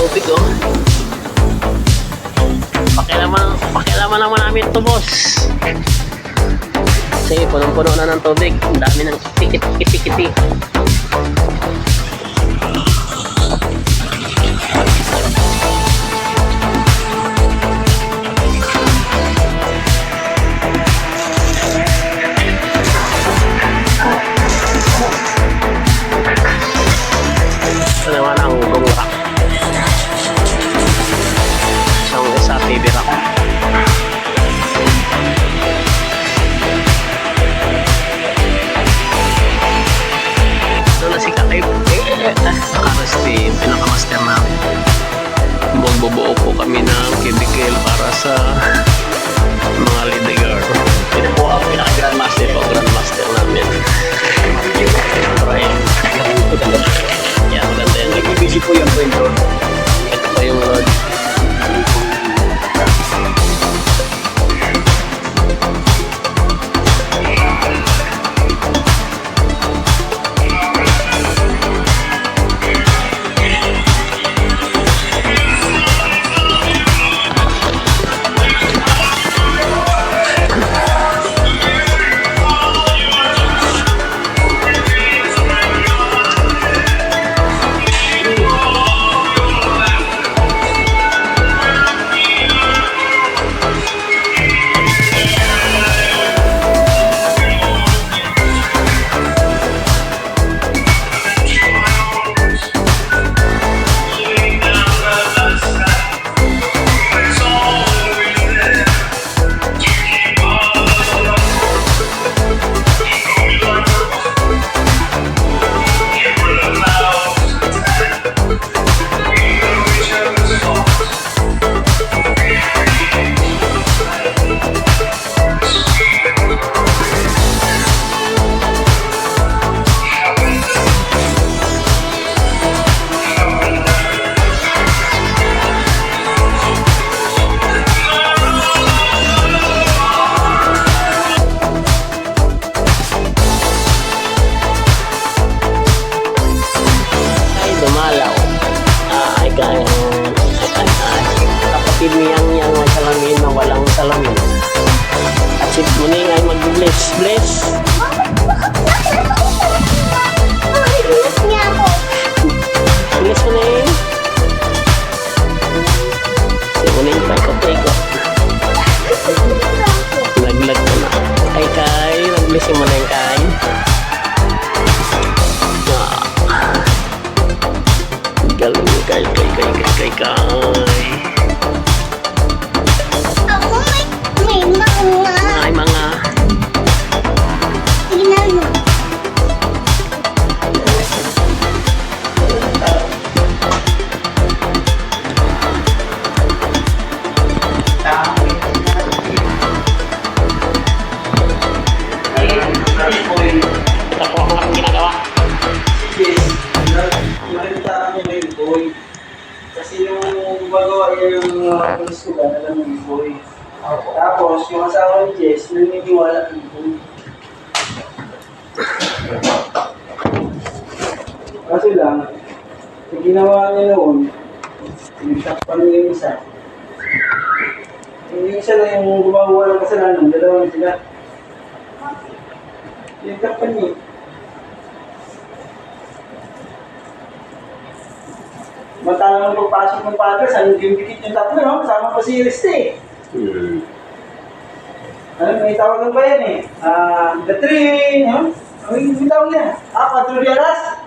tubig, oh. Pakialaman naman namin ito, boss. Kasi punong-puno na ng tubig. Ang dami ng kiti-kiti. Ito naman ang gungrak. Isang isa pibirak. Ito na si Katay. Nakaresty yung pinakamaster namin. Magbubuo po kami ng cubicle para sa mga lidigar. Ito po ang pinaka-grandmaster po. Grandmaster namin. Brian. Yan, maganda yan. Nag-busy po yung point road. Ito pa yung road. Kapatid niyang may salamin na walang salamin. At si Muning ay mag-bless. Bless! Bless Muning! Si Muning pa iko-iko. Naglag ko na. Kay, nag-bless si Muning kay. Galing kay. May mga ako ang ginagawa. Kasi yung gumagawa yung pagsusugan, alam mo yung boy. Tapos, yung asawa ni Jess, naniniwala ng boy. Kasi lang, sa ginawa niya noon, nagtakpan niya yung isa. Yung isa na yung gumagawa ng kasalanan, dalawa na sila. Nagtakpan niya. Matalang pagpasok ng padre, saan yung dikit yung tatlo, no? Kasama pa si Riste. Ano, may tawag lang ba yan eh? The Tree, no? Ano yung tawag niya? Patrulyadas?